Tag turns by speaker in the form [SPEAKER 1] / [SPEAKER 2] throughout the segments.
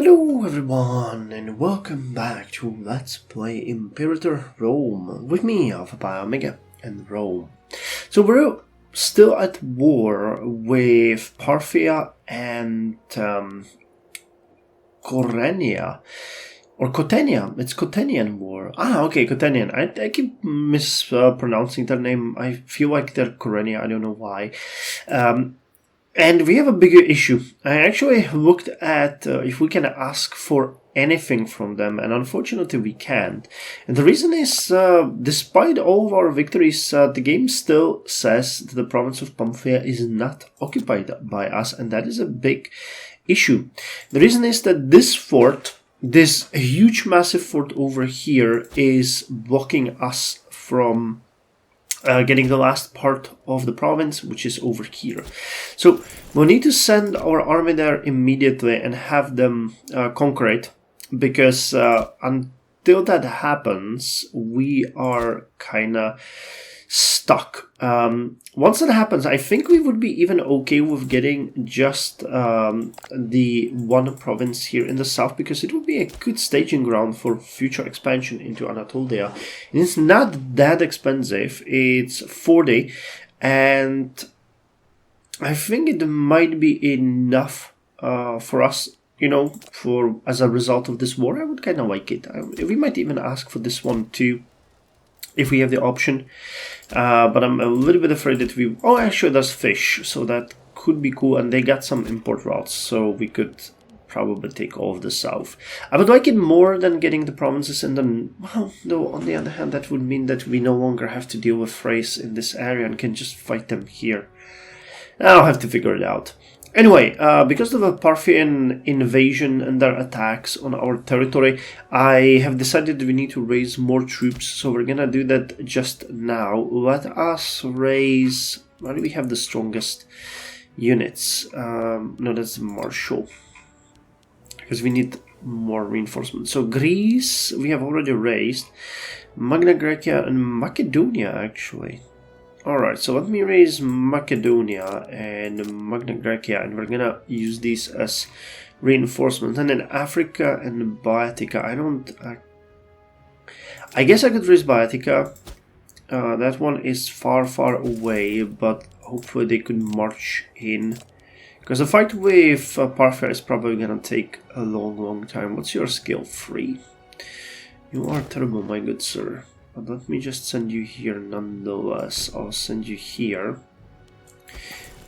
[SPEAKER 1] Hello everyone and welcome back to Let's Play Imperator Rome with me, Alpha Pi Omega and Rome. So we're still at war with Parthia and Corenia. Or Cotenia. It's Cotenian war. Okay, Cotenian. I keep mispronouncing their name. I feel like they're Corenia. I don't know why. And we have a bigger issue. I actually looked at if we can ask for anything from them, and unfortunately we can't. And the reason is, despite all of our victories, the game still says that the province of Parthia is not occupied by us, and that is a big issue. The reason is that this fort, this huge massive fort over here, is blocking us from getting the last part of the province, which is over here. So we'll need to send our army there immediately and have them conquer it, because until that happens, we are kind of stuck. Once that happens, I think we would be even okay with getting just the one province here in the south, because it would be a good staging ground for future expansion into Anatolia. And it's not that expensive. It's 40, and I think it might be enough for us, you know, for as a result of this war. I would kind of like it. We might even ask for this one too, if we have the option, but I'm a little bit afraid that we... Oh, actually there's fish, so that could be cool, and they got some import routes, so we could probably take all of the south. I would like it more than getting the provinces, and then, well, though, on the other hand, that would mean that we no longer have to deal with Thrace in this area and can just fight them here. I'll have to figure it out. Anyway, because of the Parthian invasion and their attacks on our territory, I have decided that we need to raise more troops, so we're gonna do that just now. Let us raise... Where do we have the strongest units? No, that's the Marshal, because we need more reinforcements. So Greece, we have already raised. Magna Graecia and Macedonia, actually. Alright, so let me raise Macedonia and Magna Graecia, and we're gonna use these as reinforcements. And then Africa and Boeotia. I guess I could raise Boeotia. That one is far away, but hopefully they could march in, because the fight with Parthia is probably gonna take a long time. What's your skill? 3. You are terrible, my good sir. But let me just send you here nonetheless. I'll send you here.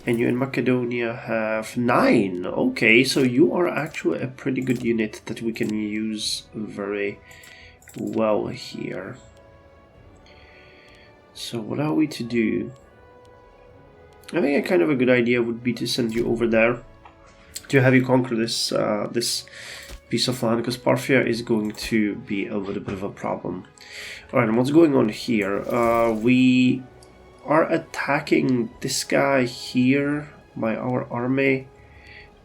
[SPEAKER 1] And you in Macedonia have 9. Okay, so you are actually a pretty good unit that we can use very well here. So what are we to do? I think a kind of a good idea would be to send you over there to have you conquer this this piece of land, because Parthia is going to be a little bit of a problem. Alright, and what's going on here? We are attacking this guy here by our army,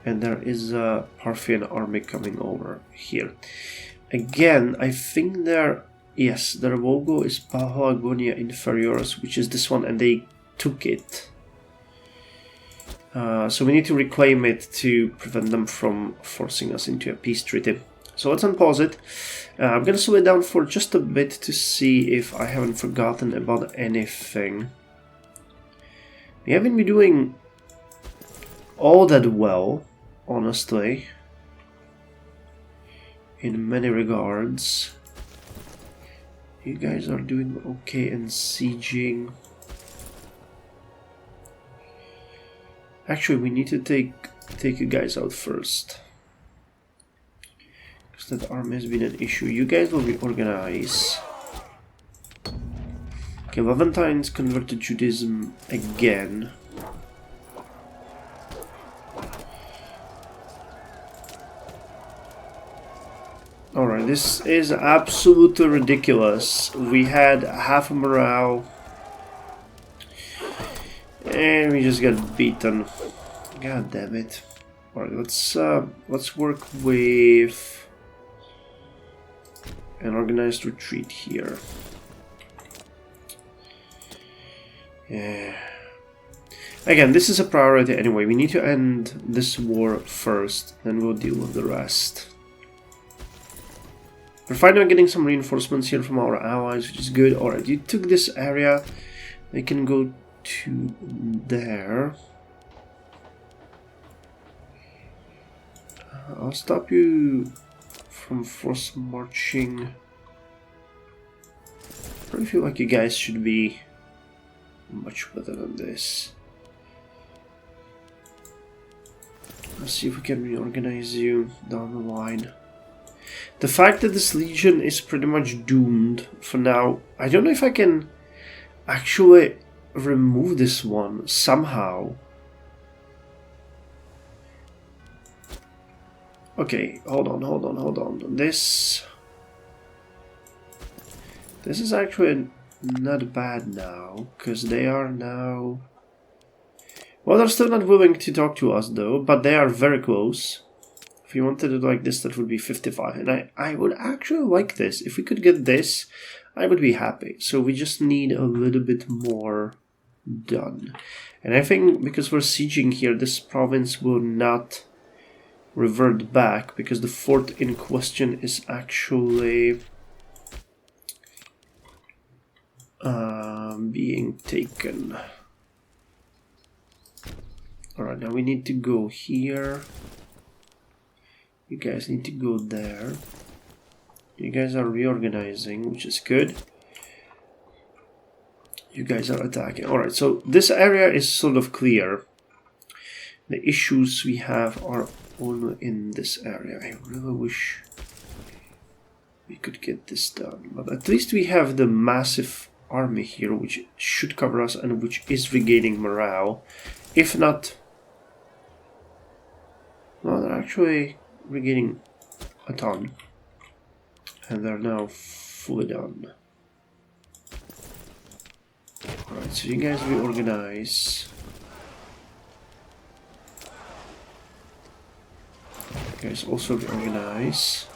[SPEAKER 1] and there is a Parthian army coming over here. Again, I think yes, their logo is Paphlagonia Inferioris, which is this one, and they took it. So we need to reclaim it to prevent them from forcing us into a peace treaty. So let's unpause it. I'm going to slow it down for just a bit to see if I haven't forgotten about anything. We haven't been doing all that well, honestly, in many regards. You guys are doing okay in sieging. Actually, we need to take you guys out first, because that army has been an issue. You guys will reorganize. Okay, Levantines convert to Judaism again. Alright, this is absolutely ridiculous. We had half a morale, and we just got beaten. God damn it. Alright, let's work with an organized retreat here. Yeah. Again, this is a priority anyway. We need to end this war first, then we'll deal with the rest. We're finally getting some reinforcements here from our allies, which is good. Alright, you took this area. They can go to there. I'll stop you from force marching. I really feel like you guys should be much better than this. Let's see if we can reorganize you down the line. The fact that this legion is pretty much doomed for now, I don't know if I can actually remove this one somehow. Okay, hold on. This is actually not bad now, because they are now... Well, they're still not willing to talk to us though, but they are very close. If you wanted it like this, that would be 55. And I would actually like this. If we could get this, I would be happy. So we just need a little bit more done. And I think because we're sieging here, this province will not revert back, because the fort in question is actually being taken. Alright, now we need to go here. You guys need to go there. You guys are reorganizing, which is good. You guys are attacking. Alright, so this area is sort of clear. The issues we have are only in this area. I really wish we could get this done. But at least we have the massive army here, which should cover us and which is regaining morale. If not... Well, they're actually regaining a ton. And they're now fully done. Alright, so you guys reorganize. You guys also reorganize.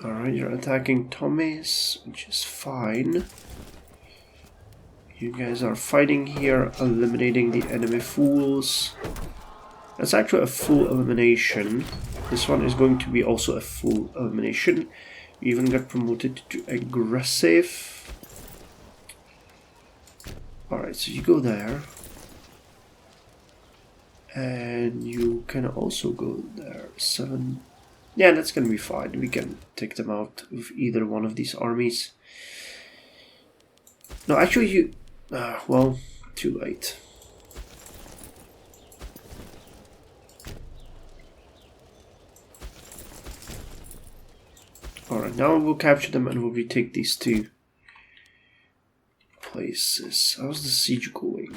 [SPEAKER 1] Alright, you're attacking Tommy's, which is fine. You guys are fighting here, eliminating the enemy fools. That's actually a full elimination. This one is going to be also a full elimination. You even got promoted to aggressive. Alright, so you go there. And you can also go there. 7. Yeah, that's gonna be fine. We can take them out with either one of these armies. No, actually you... well, too late. Alright, now we'll capture them and we'll retake these two places. How's the siege going?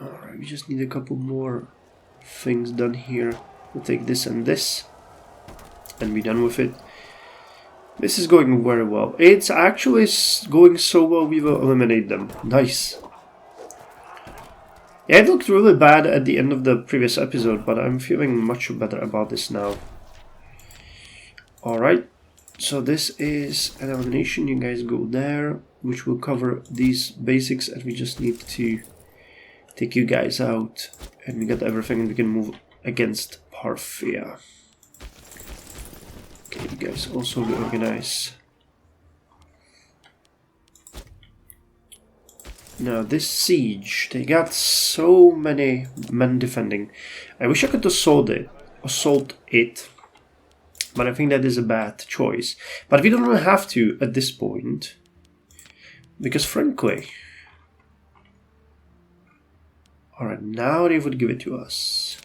[SPEAKER 1] Alright, we just need a couple more things done here. We'll take this and this and be done with it. This is going very well. It's actually going so well we will eliminate them. Nice. Yeah, it looked really bad at the end of the previous episode, but I'm feeling much better about this now. Alright, so this is an elimination. You guys go there, which will cover these basics, and we just need to take you guys out. And we got everything, and we can move against Parthia. Okay, you guys also reorganize. Now this siege, they got so many men defending. I wish I could assault it, but I think that is a bad choice. But we don't really have to at this point, because frankly... Alright, now they would give it to us.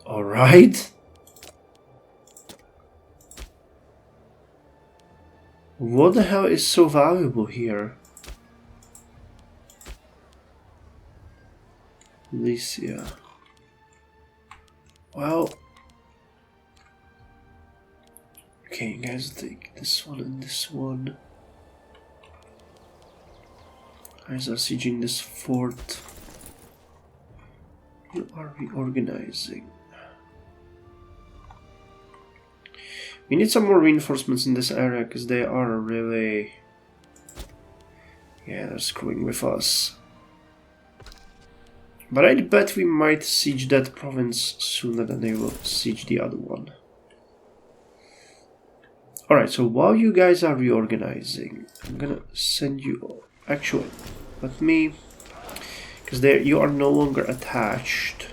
[SPEAKER 1] Alright. What the hell is so valuable here? Lycia. Well... Okay, you guys take this one and this one. Guys are sieging this fort. You are reorganizing. We need some more reinforcements in this area because they are really Yeah, they're screwing with us. But I bet we might siege that province sooner than they will siege the other one. Alright, so while you guys are reorganizing, I'm gonna send you... Actually, let me... Because you are no longer attached.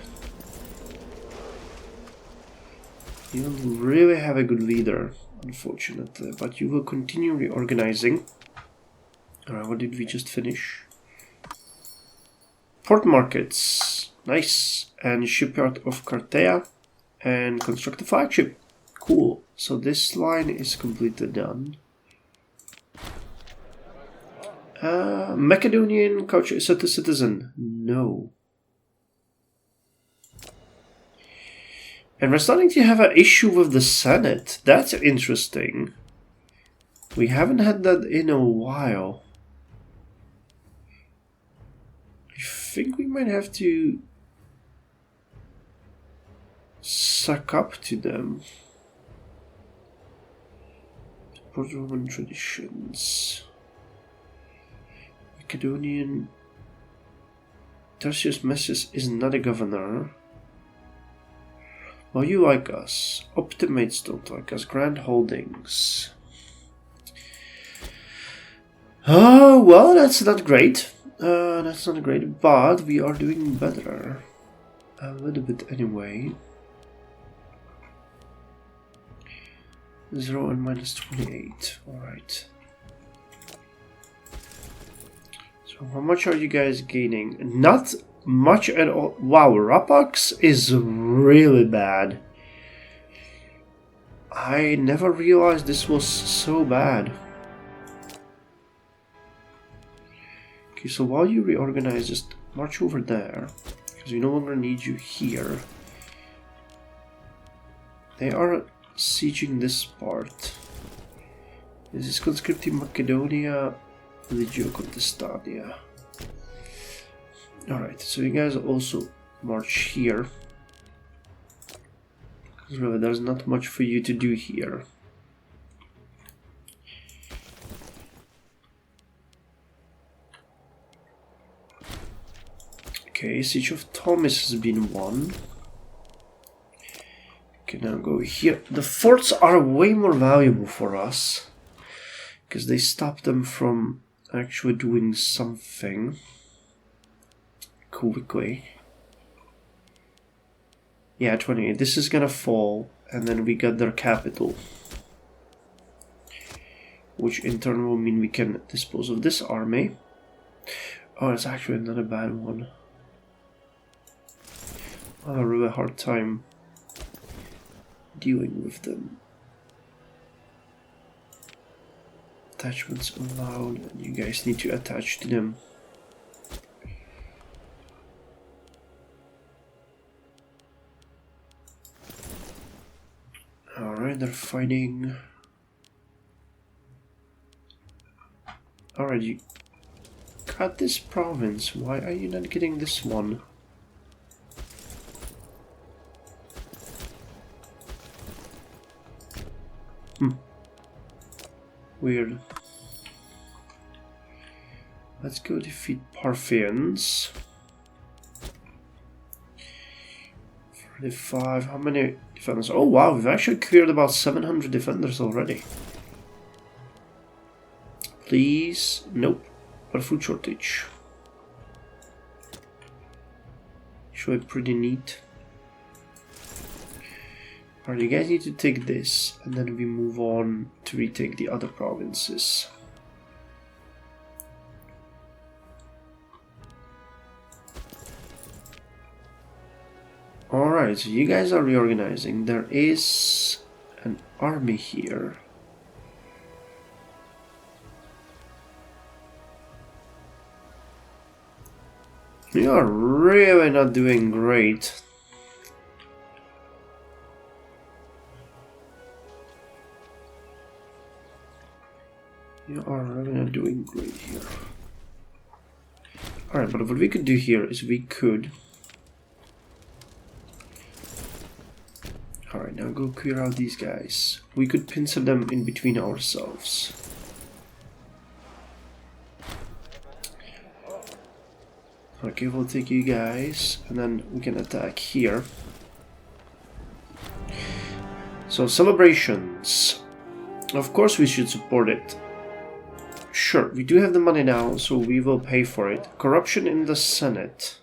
[SPEAKER 1] You don't really have a good leader, unfortunately, but you will continue reorganizing. Alright, what did we just finish? Port markets, nice, and shipyard of Parthia, and construct a flagship. Cool. So this line is completely done. Macedonian culture citizen, no. And we're starting to have an issue with the Senate. That's interesting. We haven't had that in a while. I think we might have to suck up to them. Support Roman traditions. Macedonian. Tertius Messis is not a governor. Well, you like us. Optimates don't like us. Grand holdings. Oh, well, that's not great. That's not great, but we are doing better. A little bit anyway. 0 and minus 28. Alright. So how much are you guys gaining? Not much at all. Wow, Rapax is really bad. I never realized this was so bad. Okay, so while you reorganize, just march over there. Because we no longer need you here. They are sieging this part. This is conscripting Macedonia, Legio Contestania. Alright, so you guys also march here. Because really, there's not much for you to do here. Okay, Siege of Thomas has been won. Okay, now go here. The forts are way more valuable for us. Because they stop them from actually doing something quickly. Yeah, 28. This is gonna fall, and then we got their capital. Which in turn will mean we can dispose of this army. Oh, it's actually not a bad one. I have a really hard time dealing with them. Attachments allowed, and you guys need to attach to them. Alright, they're fighting. Alright, you got this province. Why are you not getting this one? Weird. Let's go defeat Parthians. 45. How many defenders? Oh wow, we've actually cleared about 700 defenders already. Please. Nope. But a food shortage. Actually pretty neat. Alright, you guys need to take this, and then we move on to retake the other provinces. Alright, so you guys are reorganizing. There is an army here. You are really not doing great. You are really not doing great here. Alright, but what we could do here is we could... Alright, now go clear out these guys. We could pincer them in between ourselves. Okay, we'll take you guys, and then we can attack here. So, celebrations. Of course we should support it. Sure, we do have the money now, so we will pay for it. Corruption in the Senate.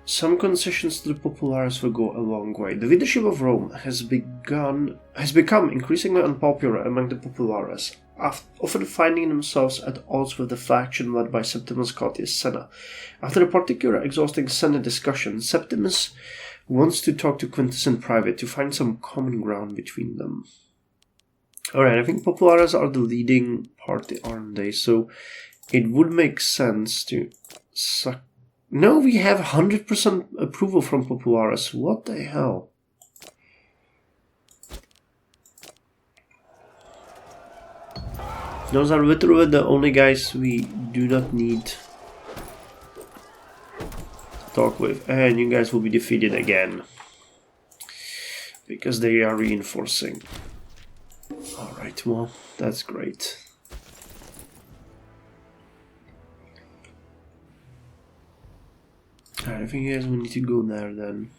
[SPEAKER 1] Some concessions to the populares will go a long way. The leadership of Rome has become increasingly unpopular among the populares, often finding themselves at odds with the faction led by Septimus Cottius Senna. After a particular exhausting Senate discussion, Septimus wants to talk to Quintus in private to find some common ground between them. Alright, I think populares are the leading party, aren't they? So it would make sense to suck. No, we have 100% approval from populares. What the hell? Those are literally the only guys we do not need to talk with. And you guys will be defeated again. Because they are reinforcing. Alright, well, that's great. Alright, I think you guys will need to go there then.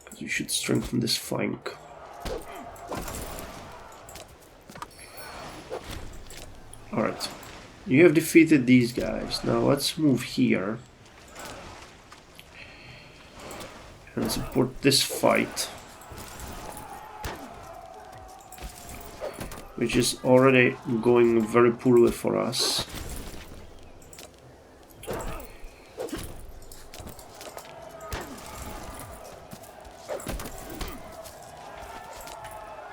[SPEAKER 1] Because we should strengthen this flank. Alright, you have defeated these guys. Now let's move here. And support this fight. Which is already going very poorly for us.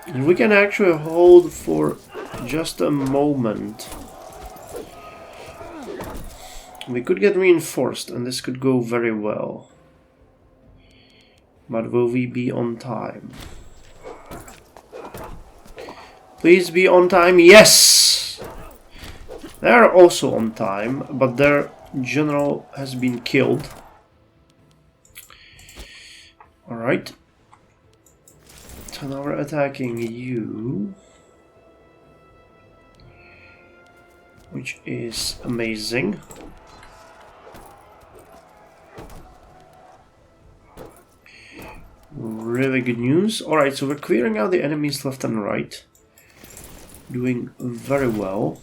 [SPEAKER 1] And we can actually hold for just a moment. We could get reinforced and this could go very well. But will we be on time? Please be on time. Yes! They are also on time, but their general has been killed. Alright. So now we're attacking you. Which is amazing. Really good news. Alright, so we're clearing out the enemies left and right. Doing very well.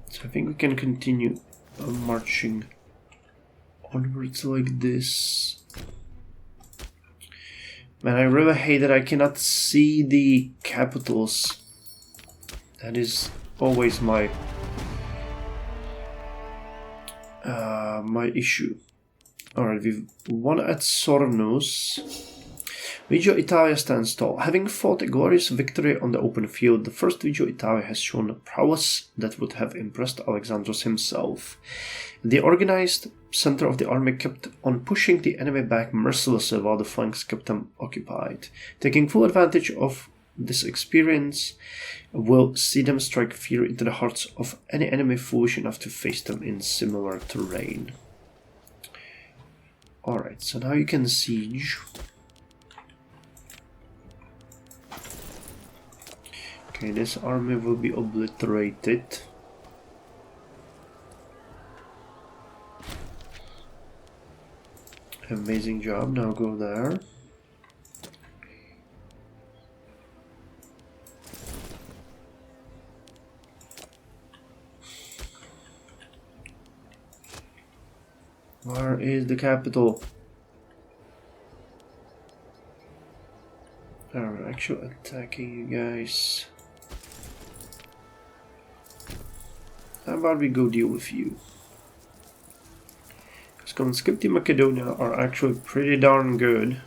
[SPEAKER 1] So I think we can continue marching onwards like this. Man, I really hate that I cannot see the capitals. That is always my my issue. Alright, we've won at Sornos. Reggio Italia stands tall. Having fought a glorious victory on the open field, the first Reggio Italia has shown a prowess that would have impressed Alexandros himself. The organized center of the army kept on pushing the enemy back mercilessly while the flanks kept them occupied. Taking full advantage of this experience will see them strike fear into the hearts of any enemy foolish enough to face them in similar terrain. Alright, so now you can siege. Okay, this army will be obliterated. Amazing job, now go there. Where is the capital? We're actually attacking you guys. How about we go deal with you? Because conscripti Macedonia are actually pretty darn good.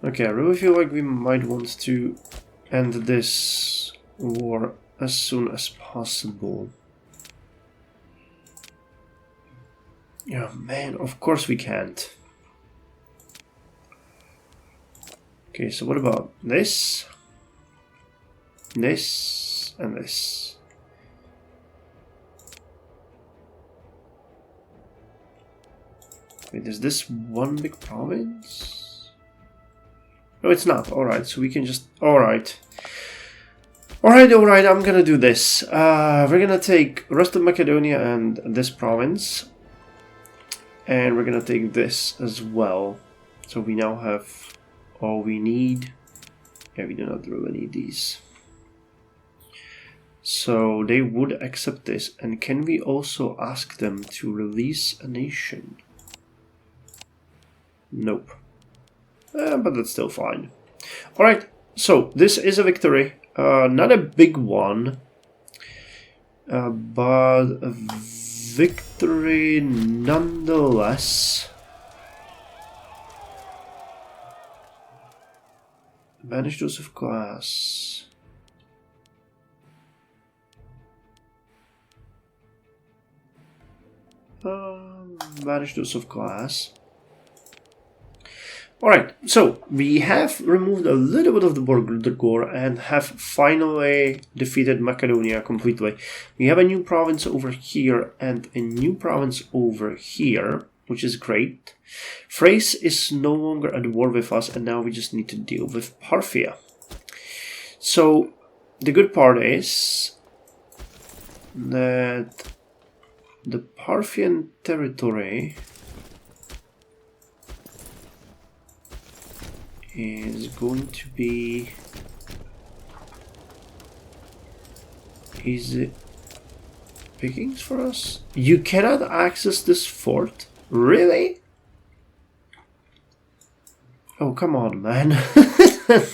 [SPEAKER 1] Okay, I really feel like we might want to end this war as soon as possible. Yeah, man, of course we can't. Okay, so what about this? This and this. Wait, is this one big province? No, it's not. Alright, so we can just... Alright. Alright, I'm gonna do this. We're gonna take rest of Macedonia and this province. And we're gonna take this as well. So we now have all we need. Yeah, we do not really need these. So they would accept this. And can we also ask them to release a nation? Nope. But that's still fine. Alright, so this is a victory. Not a big one. But a victory nonetheless. Banish those of class. Banish those of class. Alright, so we have removed a little bit of the border core and have finally defeated Macedonia completely. We have a new province over here and a new province over here, which is great. Thrace is no longer at war with us, and now we just need to deal with Parthia. So the good part is that the Parthian territory is going to be easy pickings for us. You cannot access this fort? Really? Oh, come on, man.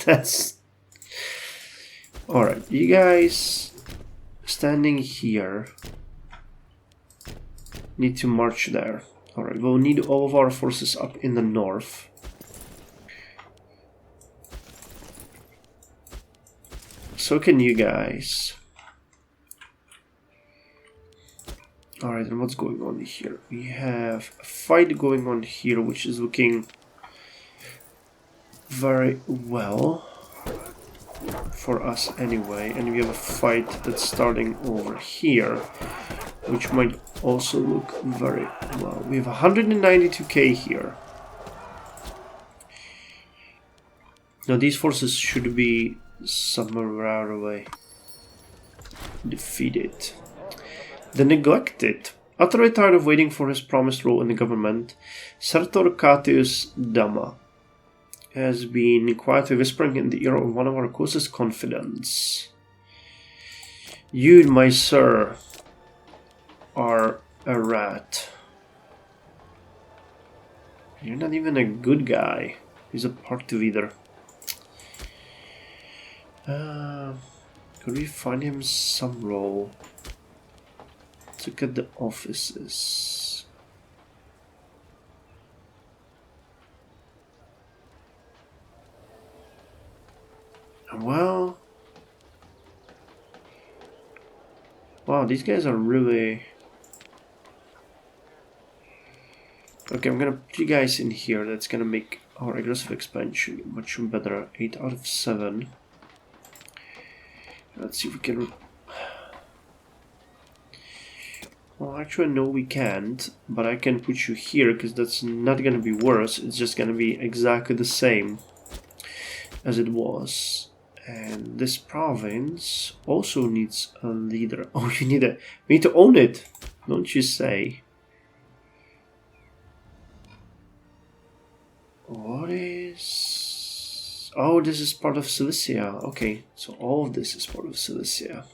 [SPEAKER 1] That's... Alright, you guys standing here need to march there. Alright, we'll need all of our forces up in the north. So can you guys. Alright, and what's going on here? We have a fight going on here, which is looking very well for us anyway. And we have a fight that's starting over here, which might also look very well. We have 192k here. Now these forces should be somewhere away. Defeated. The neglected. Utterly tired of waiting for his promised role in the government, Sertor Catius Dama has been quietly whispering in the ear of one of our closest confidants. You, my sir, are a rat. You're not even a good guy. He's a party leader. Could we find him some role? Let's look at the offices. Well, wow, these guys are really... Okay, I'm gonna put you guys in here. That's gonna make our aggressive expansion much better. 8 out of 7. Let's see if we can... Well, actually, no, we can't. But I can put you here, because that's not gonna be worse. It's just gonna be exactly the same as it was. And this province also needs a leader. Oh, we need to own it, don't you say? What is... Oh, this is part of Cilicia. Okay, so all of this is part of Cilicia.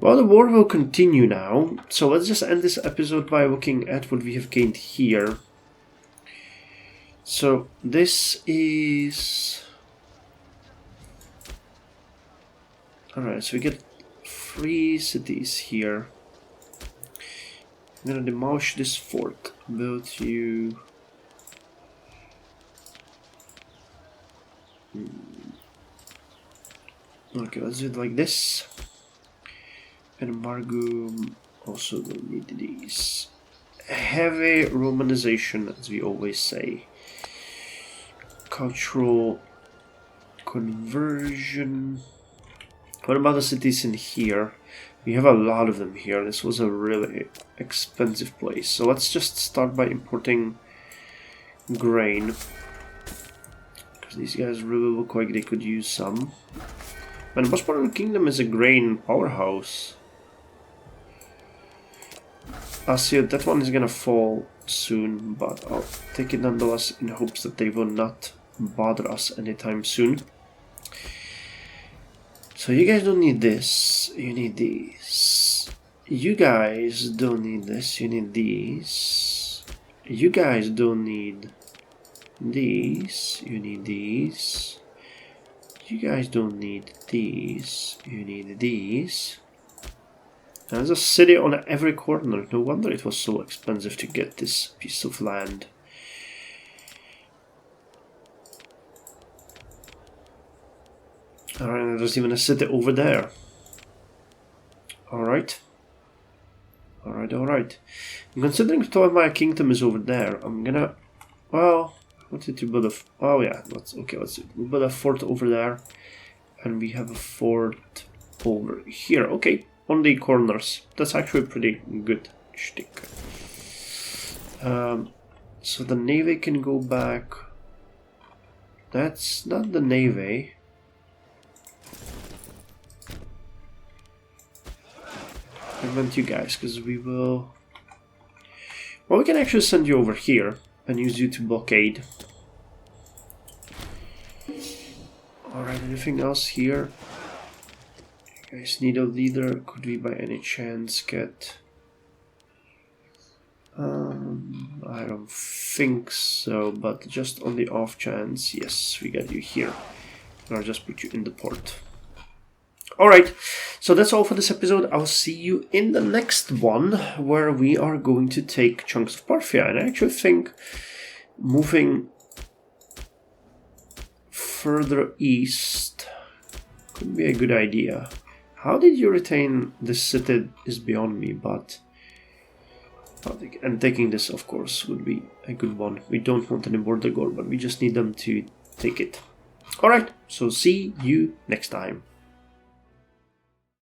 [SPEAKER 1] Well, the war will continue now. So let's just end this episode by looking at what we have gained here. So this is... Alright, so we get 3 cities here. I'm gonna demolish this fort. Build you... Okay, let's do it like this. And Margum also don't need these. Heavy Romanization, as we always say. Cultural conversion. What about the cities in here? We have a lot of them here. This was a really expensive place. So let's just start by importing grain. Because these guys really look like they could use some. And Bosporan Kingdom is a grain powerhouse. I see that one is gonna fall soon, but I'll take it nonetheless in hopes that they will not bother us anytime soon. So you guys don't need this, you need these. You guys don't need this, you need these. You guys don't need these, you need these. You guys don't need these, you need these. And there's a city on every corner. No wonder it was so expensive to get this piece of land. Alright, there's even a city over there. Alright. Alright. I'm considering Ptolemy Kingdom is over there. I'm gonna... Well, I wanted to build a... Oh yeah, let's do it. We build a fort over there. And we have a fort over here. Okay. On the corners. That's actually a pretty good shtick. So the navy can go back. That's not the navy. I meant you guys, because we will... Well, we can actually send you over here and use you to blockade. Alright, anything else here? Guys need a leader. Could we by any chance get... I don't think so, but just on the off chance, yes, we got you here. And I'll just put you in the port. Alright, so that's all for this episode. I'll see you in the next one, where we are going to take chunks of Parthia. And I actually think moving further east could be a good idea. How did you retain this city is beyond me, but... And taking this, of course, would be a good one. We don't want any border gore, but we just need them to take it. Alright, so see you next time.